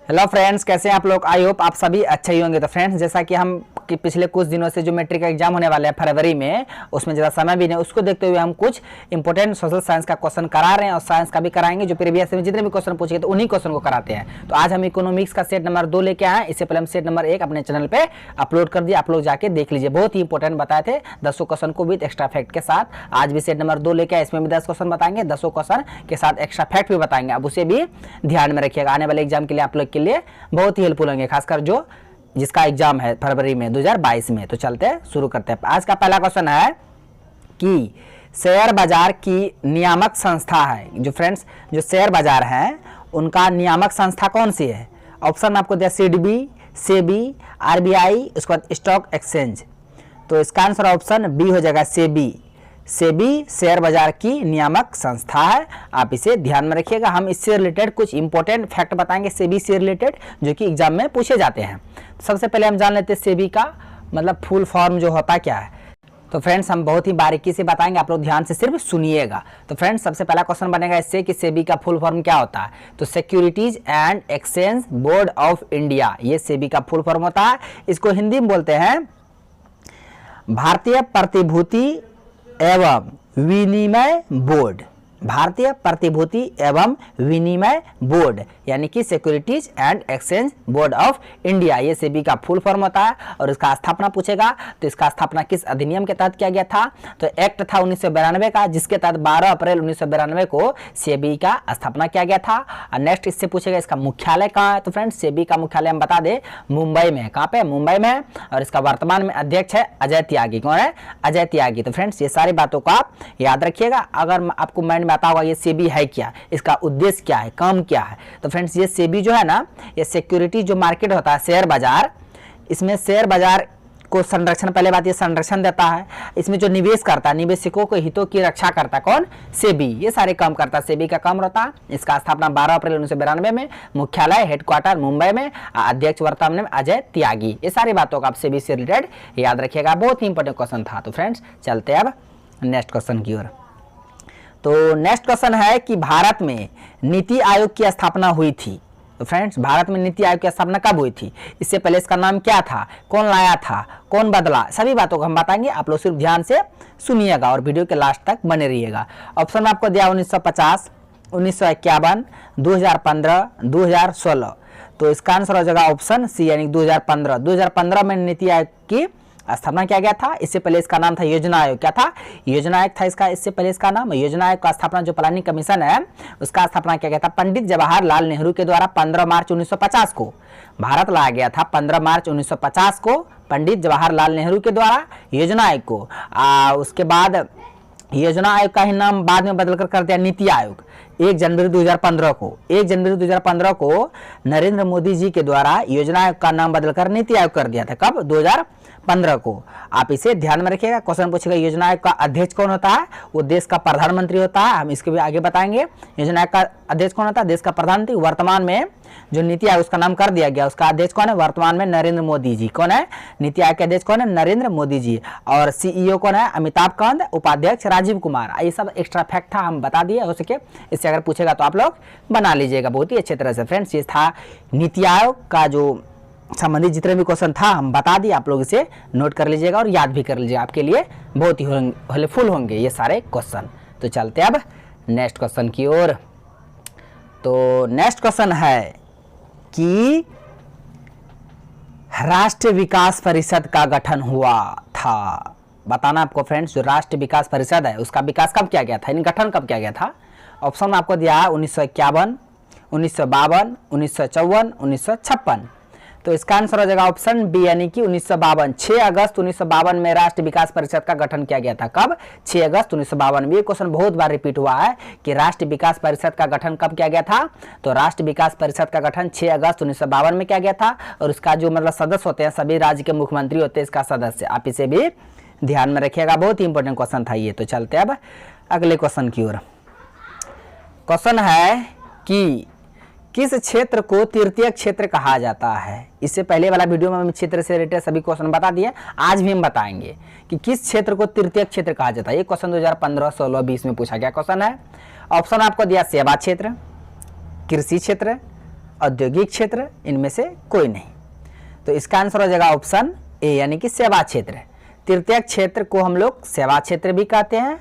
Hello friends, कैसे हैं आप लोग। आई होप आप सभी अच्छे ही होंगे। तो फ्रेंड्स, जैसा कि हम कि पिछले कुछ दिनों से जो मैट्रिक का एग्जाम होने वाले हैं फरवरी में, उसमें ज़्यादा समय भी नहीं, उसको देखते हुए हम कुछ इंपॉर्टेंट सोशल साइंस का क्वेश्चन करा रहे हैं और साइंस का भी कराएंगे। जो प्रीवियस में जितने भी क्वेश्चन पूछेंगे तो उन्हीं क्वेश्चन को कराते हैं। तो आज हम इकोनॉमिक्स का सेट नंबर 2 लेके आए हैं। इससे पहले हम सेट नंबर 1 अपने चैनल पर अपलोड कर दिया, आप लोग जाके देख लीजिए। बहुत ही इंपॉर्टेंट बताए थे 10 क्वेश्चन को विद एक्स्ट्रा फैक्ट के साथ। आज भी सेट नंबर 2 लेके आए, इसमें भी 10 क्वेश्चन बताएंगे, 10 क्वेश्चन के साथ एक्स्ट्रा फैक्ट भी बताएंगे। अब उसे भी ध्यान में रखिएगा, आने वाले एग्जाम के लिए आप लोग के लिए बहुत ही हेल्पफुल होंगे, खासकर जो जिसका एग्जाम है फरवरी में 2022 में। तो चलते हैं, शुरू करते हैं। आज का पहला क्वेश्चन है कि शेयर बाजार की नियामक संस्था है। जो फ्रेंड्स, जो शेयर बाजार है उनका नियामक संस्था कौन सी है? ऑप्शन में आपको दिया सिडबी, सेबी, आरबीआई, उसके बाद स्टॉक एक्सचेंज। तो इसका आंसर ऑप्शन बी हो जाएगा, सेबी। सेबी शेयर बाजार की नियामक संस्था है, आप इसे ध्यान में रखिएगा। हम इससे रिलेटेड कुछ इंपॉर्टेंट फैक्ट बताएंगे सेबी से रिलेटेड, जो कि एग्जाम में पूछे जाते हैं। सबसे पहले हम जान लेते हैं सेबी का मतलब फुल फॉर्म जो होता क्या है। तो फ्रेंड्स, हम बहुत ही बारीकी से बताएंगे, आप लोग ध्यान से सिर्फ सुनिएगा। तो फ्रेंड्स, सबसे पहला क्वेश्चन बनेगा इससे कि सेबी का फुल फॉर्म क्या होता है। तो securities and exchange board of India, ये सेबी का फुल फॉर्म होता है। इसको हिंदी में बोलते हैं भारतीय प्रतिभूति एवं विनिमय बोर्ड। भारतीय प्रतिभूति एवं विनिमय बोर्ड यानी कि securities and exchange board of India, ये सेबी का फुल फॉर्म होता है। और इसका स्थापना पूछेगा तो इसका स्थापना किस अधिनियम के तहत किया गया था? तो एक्ट था 1992 का, जिसके तहत 12 अप्रैल 1992 को सेबी का स्थापना किया गया था। और नेक्स्ट इससे पूछेगा इसका मुख्यालय कहाँ है। तो फ्रेंड्स, सेबी का मुख्यालय हम बता दें मुंबई में है। कहाँ पे? मुंबई में है। और इसका वर्तमान में अध्यक्ष है अजय त्यागी। कौन है? अजय त्यागी। तो फ्रेंड्स, ये सारी बातों को आप याद रखिएगा। अगर आपको माइंड आता होगा ये सेबी है क्या, इसका उद्देश्य क्या है, काम क्या है। तो फ्रेंड्स, ये सेबी जो है ना, ये सिक्योरिटी जो मार्केट होता है शेयर बाजार, इसमें शेयर बाजार को संरक्षण, पहले बात ये संरक्षण देता है। इसमें जो निवेश करता है, निवेशकों के हितों की रक्षा करता है, कौन? सेबी। ये सारे काम करता है, सेबी का काम रहता है। इसका स्थापना 12 अप्रैल 1992 में, मुख्यालय हेडक्वार्टर मुंबई में, अध्यक्ष वर्तमान में अजय त्यागी। ये सारी बातों का आप सेबी से रिलेटेड याद रखिएगा, बहुत ही इंपॉर्टेंट क्वेश्चन था। तो फ्रेंड्स, चलते हैं अब नेक्स्ट क्वेश्चन की ओर। तो नेक्स्ट क्वेश्चन है कि भारत में नीति आयोग की स्थापना हुई थी। तो फ्रेंड्स, भारत में नीति आयोग की स्थापना कब हुई थी? इससे पहले इसका नाम क्या था? कौन लाया था? कौन बदला? सभी बातों को हम बताएंगे, आप लोग सिर्फ ध्यान से सुनिएगा और वीडियो के लास्ट तक बने रहिएगा। ऑप्शन में आपको दिया 1950, 1951, 2015, 2016। तो इसका आंसर हो जाएगा ऑप्शन सी यानी 2015। 2015 में नीति आयोग की स्थापना किया गया था। इससे पहले इसका नाम था योजना आयोग। क्या था? योजना आयोग था इसका, इससे पहले इसका नाम। योजना आयोग का स्थापना जो प्लानिंग कमीशन है उसका स्थापना किया गया था पंडित जवाहरलाल नेहरू के द्वारा 15 मार्च 1950 को। भारत लाया गया था 15 मार्च 1950 को पंडित जवाहरलाल नेहरू के द्वारा योजना आयोग को। उसके बाद योजना आयोग का ही नाम बाद में बदलकर कर दिया नीति आयोग 1 जनवरी 2015 को। 1 जनवरी 2015 को नरेंद्र मोदी जी के द्वारा योजना आयोग का नाम बदलकर नीति आयोग कर दिया था। कब? 2015 को। आप इसे ध्यान में रखिएगा। क्वेश्चन पूछेगा योजना आयोग का अध्यक्ष कौन होता है? वो देश का प्रधानमंत्री होता है। हम इसके भी आगे बताएंगे। योजना आयोग का अध्यक्ष कौन होता है? देश का प्रधानमंत्री। वर्तमान में जो नीति आयोग उसका नाम कर दिया गया, उसका अध्यक्ष कौन है? वर्तमान में नरेंद्र मोदी जी। कौन है? नीति आयोग के अध्यक्ष कौन है? नरेंद्र मोदी जी। और सीईओ कौन है? अमिताभ कांत। उपाध्यक्ष राजीव कुमार। ये सब एक्स्ट्रा फैक्ट था, हम बता दिए। हो सके इससे अगर पूछेगा तो आप लोग बना लीजिएगा बहुत ही अच्छे तरह से। फ्रेंड्स, ये था नीति आयोग का जो संबंधित जितने भी क्वेश्चन था हम बता दिए, आप लोग इसे नोट कर लीजिएगा और याद भी कर लीजिएगा। आपके लिए बहुत ही हेल्पफुल होंगे ये सारे क्वेश्चन। तो चलते अब नेक्स्ट क्वेश्चन की ओर। तो नेक्स्ट क्वेश्चन है कि राष्ट्रीय विकास परिषद का गठन हुआ था। बताना आपको फ्रेंड्स, जो राष्ट्रीय विकास परिषद है उसका विकास कब किया गया था, यानी गठन कब किया गया था? ऑप्शन में आपको दिया 1951, 1952, 1954, 1956। तो इसका आंसर हो जाएगा ऑप्शन बी यानी कि 1952। 6 अगस्त 1952 में राष्ट्रीय विकास परिषद का गठन किया गया था। कब? 6 अगस्त 1952 में। ये क्वेश्चन बहुत बार रिपीट हुआ है कि राष्ट्रीय विकास परिषद का गठन कब किया गया था। तो राष्ट्रीय विकास परिषद का गठन 6 अगस्त 1952 में किया गया था। और इसका जो मतलब सदस्य होते हैं, सभी राज्य के मुख्यमंत्री होते हैं इसका सदस्य। आप इसे भी ध्यान में रखिएगा, बहुत ही इंपॉर्टेंट क्वेश्चन था ये। तो चलते अब अगले क्वेश्चन की ओर। क्वेश्चन है कि किस क्षेत्र को तृतीय क्षेत्र कहा जाता है? इससे पहले वाला वीडियो में हम क्षेत्र से रिलेटेड सभी क्वेश्चन बता दिए। आज भी हम बताएंगे कि किस क्षेत्र को तृतीय क्षेत्र कहा जाता है। ये क्वेश्चन 2015, 16, 20 में पूछा गया क्वेश्चन है। ऑप्शन आपको दिया सेवा क्षेत्र, कृषि क्षेत्र, औद्योगिक क्षेत्र, इनमें से कोई नहीं। तो इसका आंसर हो जाएगा ऑप्शन ए यानी कि सेवा क्षेत्र। तृतीय क्षेत्र को हम लोग सेवा क्षेत्र भी कहते हैं।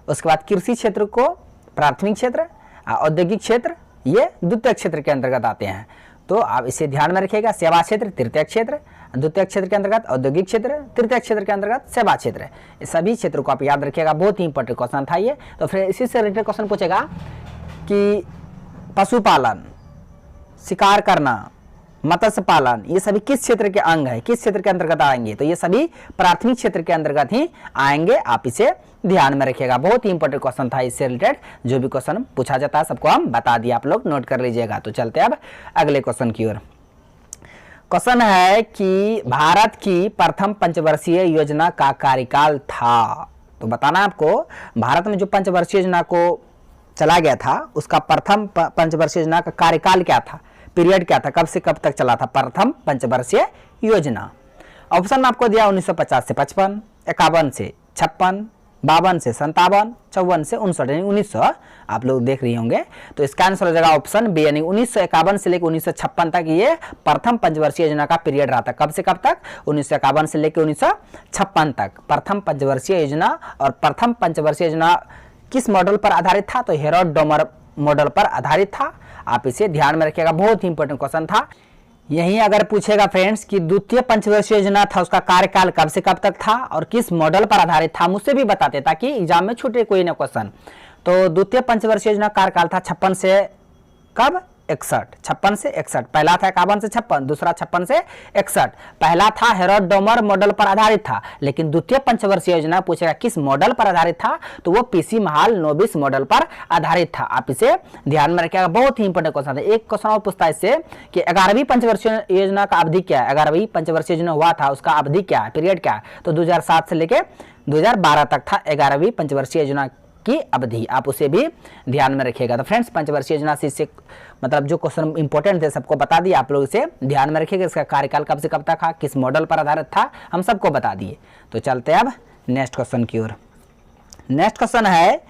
उसके बाद कृषि क्षेत्र को प्राथमिक क्षेत्र, औद्योगिक क्षेत्र ये द्वितीय क्षेत्र के अंतर्गत आते हैं। तो आप इसे ध्यान में रखिएगा, सेवा क्षेत्र तृतीय क्षेत्र, द्वितीय क्षेत्र के अंतर्गत औद्योगिक क्षेत्र, तृतीय क्षेत्र के अंतर्गत सेवा क्षेत्र। इस सभी क्षेत्रों को आप याद रखिएगा, बहुत ही इंपॉर्टेंट क्वेश्चन था ये। तो फिर इसी से रिलेटेड क्वेश्चन पूछेगा कि पशुपालन, शिकार करना, मत्स्य पालन, ये सभी किस क्षेत्र के अंग है, किस क्षेत्र के अंतर्गत आएंगे? तो ये सभी प्राथमिक क्षेत्र के अंतर्गत ही आएंगे। आप इसे ध्यान में रखिएगा, बहुत ही इंपॉर्टेंट क्वेश्चन था। इससे रिलेटेड जो भी क्वेश्चन पूछा जाता है सबको हम बता दिए, आप लोग नोट कर लीजिएगा। तो चलते अब अगले क्वेश्चन की ओर। क्वेश्चन है कि भारत की प्रथम पंचवर्षीय योजना का कार्यकाल था। तो बताना आपको, भारत में जो पंचवर्षीय योजना को चला गया था उसका प्रथम पंचवर्षीय योजना का कार्यकाल क्या था, पीरियड क्या था, कब से कब तक चला था प्रथम पंचवर्षीय योजना? ऑप्शन में आपको दिया 1950 से 55, 51 से 56, 52 से 57, 54 से 59 यानी 1900 आप लोग देख रहे होंगे। तो इसका आंसर हो जाएगा ऑप्शन बी यानी 1951 से लेकर 1956 तक ये प्रथम पंचवर्षीय योजना का पीरियड रहा था। कब से कब तक? 1951 से लेकर 1956 तक प्रथम पंचवर्षीय योजना। और प्रथम पंचवर्षीय योजना किस मॉडल पर आधारित था? तो हेरोड-डोमर मॉडल पर आधारित था। आप इसे ध्यान में रखिएगा, बहुत ही इंपॉर्टेंट क्वेश्चन था। यही अगर पूछेगा फ्रेंड्स कि द्वितीय पंचवर्षीय योजना था उसका कार्यकाल कब से कब तक था और किस मॉडल पर आधारित था, मुझसे भी बताते ताकि एग्जाम में छूटे कोई ना क्वेश्चन। तो द्वितीय पंचवर्षीय योजना कार्यकाल था 56 से कब? 61, 56 से 61। पहला था 51 से 56, दूसरा 56 से 61। पहला था हेरोड-डोमर मॉडल पर आधारित था, लेकिन द्वितीय पंचवर्षीय योजना पूछेगा किस मॉडल पर आधारित था, तो वो पीसी महाल नोबिस मॉडल पर आधारित था। आप इसे ध्यान में रखिएगा, बहुत ही इंपॉर्टेंट क्वेश्चन है। एक क्वेश्चन और पूछता है इससे कि 11वीं पंचवर्षीय योजना का अवधि क्या है? 11वीं पंचवर्षीय योजना हुआ था उसका अवधि क्या है, पीरियड क्या है? तो 2007 से लेकर 2012 तक था 11वीं पंचवर्षीय योजना की अवधि। आप उसे भी ध्यान में रखिएगा। तो फ्रेंड्स पंचवर्षीय योजना से मतलब जो क्वेश्चन इंपॉर्टेंट थे सबको बता दिए, आप लोग इसे ध्यान में रखिएगा। इसका कार्यकाल कब से कब तक था, किस मॉडल पर आधारित था, हम सबको बता दिए। तो चलते अब नेक्स्ट क्वेश्चन की ओर। नेक्स्ट क्वेश्चन है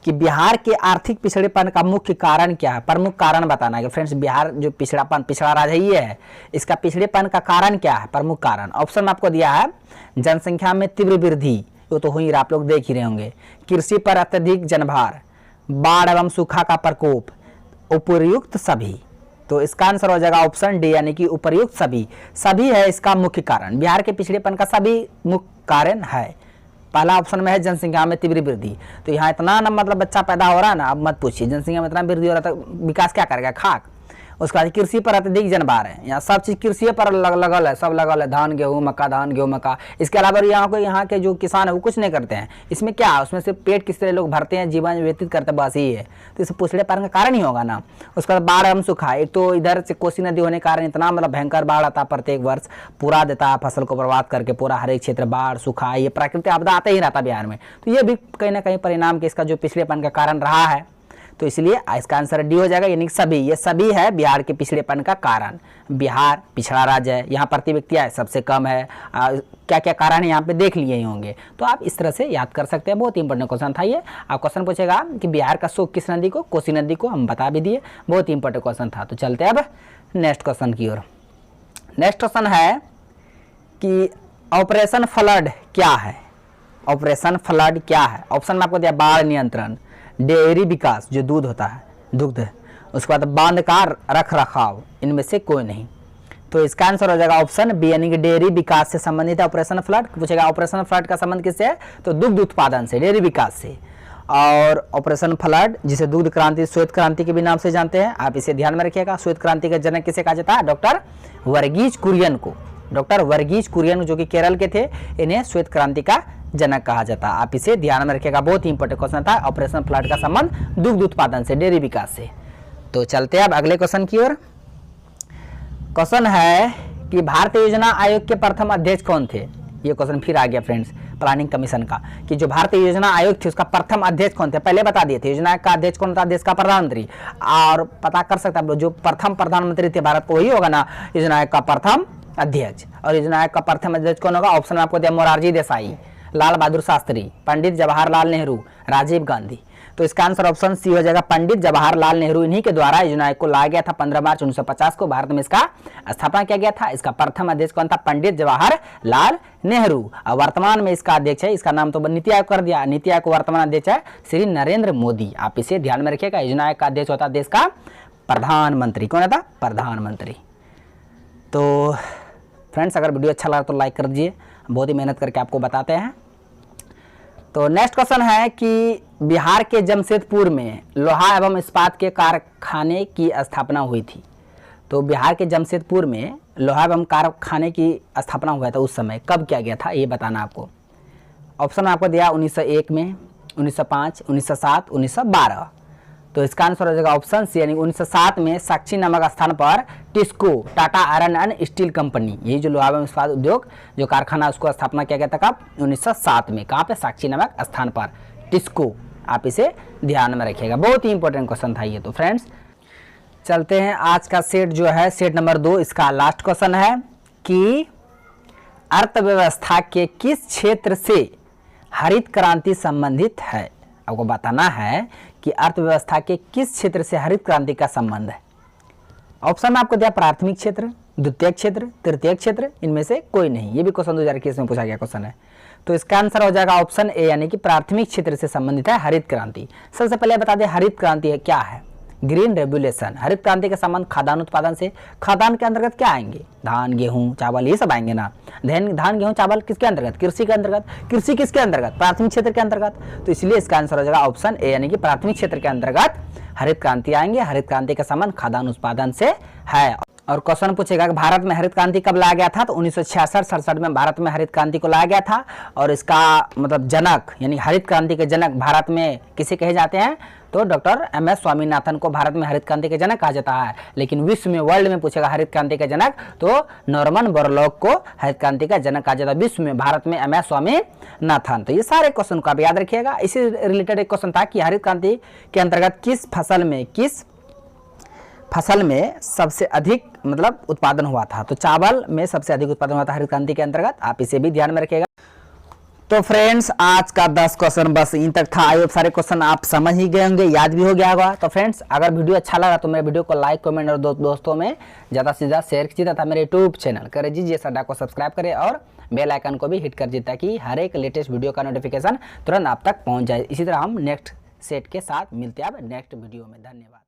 कि बिहार के आर्थिक पिछड़ेपन का मुख्य कारण क्या है? प्रमुख कारण बताना है फ्रेंड्स। बिहार जो पिछड़ा राज्य ही है, इसका पिछड़ेपन का कारण क्या है, प्रमुख कारण? ऑप्शन में आपको दिया है जनसंख्या में तीव्र वृद्धि, वो तो हुई आप लोग देख ही रहे होंगे, कृषि पर अत्यधिक जनभार, बाढ़ एवं सूखा का प्रकोप, उपर्युक्त सभी। तो इसका आंसर हो जाएगा ऑप्शन डी यानी कि उपर्युक्त सभी। सभी है इसका मुख्य कारण, बिहार के पिछड़ेपन का सभी मुख्य कारण है। पहला ऑप्शन में है जनसंख्या में तीव्र वृद्धि। तो यहाँ इतना ना मतलब बच्चा पैदा हो रहा है ना, अब मत पूछिए, जनसंख्या में इतना वृद्धि हो रहा है तो विकास क्या करेगा, खाक। उसके बाद कृषि पर अत्यधिक जनभार है, यहाँ सब चीज कृषि पर लगल है, सब लगल है, धान गेहूँ मक्का, धान गेहूँ मक्का। इसके अलावा यहाँ के जो किसान है वो कुछ नहीं करते हैं। इसमें क्या है, उसमें से पेट किस तरह लोग भरते हैं, जीवन व्यतीत करते हैं, बस यही है। तो इसे पिछड़ेपन का कारण ही होगा ना। उसके बाद बाढ़ एवं सूखा, एक तो इधर से कोसी नदी होने के कारण इतना मतलब भयंकर बाढ़ आता प्रत्येक वर्ष, पूरा देता है फसल को बर्बाद करके, पूरा हर एक क्षेत्र बाढ़ सूखा, ये प्राकृतिक आपदा आता ही रहता बिहार में। तो ये भी कहीं ना कहीं परिणाम के इसका जो पिछड़ेपन का कारण रहा है। तो इसलिए इसका आंसर डी हो जाएगा यानी सभी। ये सभी है बिहार के पिछड़ेपन का कारण। बिहार पिछड़ा राज्य है, यहाँ प्रति व्यक्ति आय सबसे कम है, क्या क्या कारण है यहाँ पे देख लिए ही होंगे। तो आप इस तरह से याद कर सकते हैं, बहुत इंपॉर्टेंट क्वेश्चन था ये। आप क्वेश्चन पूछेगा कि बिहार का शोक किस नदी को, कोसी नदी को, हम बता भी दिए, बहुत इंपॉर्टेंट क्वेश्चन था। तो चलते अब नेक्स्ट क्वेश्चन की ओर। नेक्स्ट क्वेश्चन है कि ऑपरेशन फ्लड क्या है? ऑपरेशन फ्लड क्या है? ऑप्शन में आपको दिया बाढ़ नियंत्रण, डेयरी विकास जो दूध होता है, दुग्ध, उसके बाद बांध का रख रखाव, इनमें से कोई नहीं। तो इसका आंसर हो जाएगा ऑप्शन बी यानी कि डेयरी विकास से संबंधित है ऑपरेशन फ्लड। पूछेगा ऑपरेशन फ्लड का संबंध किससे है, तो दुग्ध उत्पादन से, डेयरी विकास से। और ऑपरेशन फ्लड जिसे दुग्ध क्रांति, श्वेत क्रांति के भी नाम से जानते हैं, आप इसे ध्यान में रखिएगा। श्वेत क्रांति का जनक किसे कहा जाता है, डॉक्टर वर्गीज कुरियन को। डॉक्टर वर्गीज कुरियन जो कि केरल के थे, इन्हें श्वेत क्रांति का जनक कहा जाता है। आप इसे ध्यान में रखिएगा, बहुत ही इंपॉर्टेंट क्वेश्चन था। ऑपरेशन फ्लड का संबंध दुग्ध उत्पादन से, डेयरी विकास से। तो चलते हैं अब अगले क्वेश्चन की ओर। क्वेश्चन है कि भारतीय योजना आयोग के प्रथम अध्यक्ष कौन थे? ये क्वेश्चन फिर आ गया फ्रेंड्स प्लानिंग कमीशन का, कि जो भारतीय योजना आयोग थी उसका प्रथम अध्यक्ष कौन थे? पहले बता दिए थे, योजना का अध्यक्ष कौन था, देश का प्रधानमंत्री। और पता कर सकते हैं जो प्रथम प्रधानमंत्री थे भारत को, वही होगा ना योजना आयोग का प्रथम अध्यक्ष। और योजना आयोग का प्रथम अध्यक्ष कौन होगा? ऑप्शन में आपको दिया मोरारजी देसाई, लाल बहादुर शास्त्री, पंडित जवाहरलाल नेहरू, राजीव गांधी। तो इसका आंसर ऑप्शन सी हो जाएगा। पंडित जवाहरलाल नेहरू, इन्हीं के द्वारा योजना को लाया गया था 15 मार्च 1950 को भारत में इसका स्थापना किया गया था। इसका प्रथम अध्यक्ष कौन था? पंडित जवाहरलाल नेहरू। और वर्तमान में इसका अध्यक्ष है, इसका नाम तो नीति आयोग कर दिया, नीति आयोग का वर्तमान अध्यक्ष है श्री नरेंद्र मोदी। आप इसे ध्यान में रखिएगा। योजना आयोग का अध्यक्ष होता है देश का प्रधानमंत्री। कौन था? प्रधानमंत्री। तो फ्रेंड्स, अगर वीडियो अच्छा लगा तो लाइक कर दीजिए, बहुत ही मेहनत करके आपको बताते हैं। तो नेक्स्ट क्वेश्चन है कि बिहार के जमशेदपुर में लोहा एवं इस्पात के कारखाने की स्थापना हुई थी। तो बिहार के जमशेदपुर में लोहा एवं कारखाने की स्थापना हुआ था, उस समय कब किया गया था ये बताना आपको। ऑप्शन आपको दिया 1901 में, 1905, 1907, 1912। तो इसका आंसर हो जाएगा ऑप्शन सी, यानी 1907 में साक्षी नामक स्थान पर TISCO Tata iron and steel company, यही जो लोहा एवं इस्पात उद्योग जो कारखाना उसको स्थापना किया गया था कब? 1907 में। कहाँ पे? साक्षी नामक स्थान पर, टिस्को। आप इसे ध्यान में रखिएगा, बहुत ही इंपॉर्टेंट क्वेश्चन था ये। तो फ्रेंड्स चलते हैं, आज का सेट जो है सेट नंबर 2, इसका लास्ट क्वेश्चन है कि अर्थव्यवस्था के किस क्षेत्र से हरित क्रांति संबंधित है। आपको बताना है कि अर्थव्यवस्था के किस क्षेत्र से हरित क्रांति का संबंध है। ऑप्शन आपको दिया प्राथमिक क्षेत्र, द्वितीय क्षेत्र, तृतीय क्षेत्र, इनमें से कोई नहीं। ये भी क्वेश्चन 2021 में पूछा गया क्वेश्चन है। तो इसका आंसर हो जाएगा ऑप्शन ए, यानी कि प्राथमिक क्षेत्र से संबंधित है हरित क्रांति। सबसे पहले बता दें हरित क्रांति है क्या है। ग्रीन रेवोल्यूशन, हरित क्रांति का संबंध खाद्यान्न उत्पादन से। खाद्यान्न के अंतर्गत क्या आएंगे? धान, गेहूं, चावल, ये सब आएंगे ना। धान, गेहूं, चावल किसके अंतर्गत? कृषि के अंतर्गत। कृषि किसके अंतर्गत? प्राथमिक क्षेत्र के अंतर्गत। तो इसलिए इसका आंसर हो जाएगा ऑप्शन ए, यानी कि प्राथमिक क्षेत्र के अंतर्गत हरित क्रांति आएंगे। हरित क्रांति का संबंध खाद्यान्न उत्पादन से है। और क्वेश्चन पूछेगा कि भारत में हरित क्रांति कब लाया गया था? तो 1966-67 में भारत में हरित क्रांति को लाया गया था। और इसका मतलब जनक, यानी हरित क्रांति के जनक भारत में किसे कहे जाते हैं? तो डॉक्टर MS स्वामीनाथन को भारत में हरित क्रांति के जनक कहा जाता है। लेकिन विश्व में, वर्ल्ड में पूछेगा हरित क्रांति के जनक, तो नॉर्मन बोरलॉग को हरित क्रांति का जनक कहा जाता है। विश्व में, भारत में MS स्वामीनाथन। तो ये सारे क्वेश्चन को आप याद रखिएगा। इसी रिलेटेड एक क्वेश्चन था कि हरित क्रांति के अंतर्गत किस फसल में सबसे अधिक मतलब उत्पादन हुआ था? तो चावल में सबसे अधिक उत्पादन हुआ था हरित क्रांति के अंतर्गत। आप इसे भी ध्यान में रखिएगा। तो फ्रेंड्स आज का 10 क्वेश्चन बस इन तक था। आई होप सारे क्वेश्चन आप समझ ही गए होंगे, याद भी हो गया होगा। तो फ्रेंड्स अगर वीडियो अच्छा लगा तो मेरे वीडियो को लाइक, कमेंट और दोस्तों में ज़्यादा से ज़्यादा शेयर कीजिए तथा मेरे यूट्यूब चैनल कर दीजिए सड्डा को सब्सक्राइब करें और बेल आइकन को भी हिट कर दीजिए ताकि हर एक लेटेस्ट वीडियो का नोटिफिकेशन तुरंत आप तक पहुँच जाए। इसी तरह हम नेक्स्ट सेट के साथ मिलते हैं अब नेक्स्ट वीडियो में। धन्यवाद।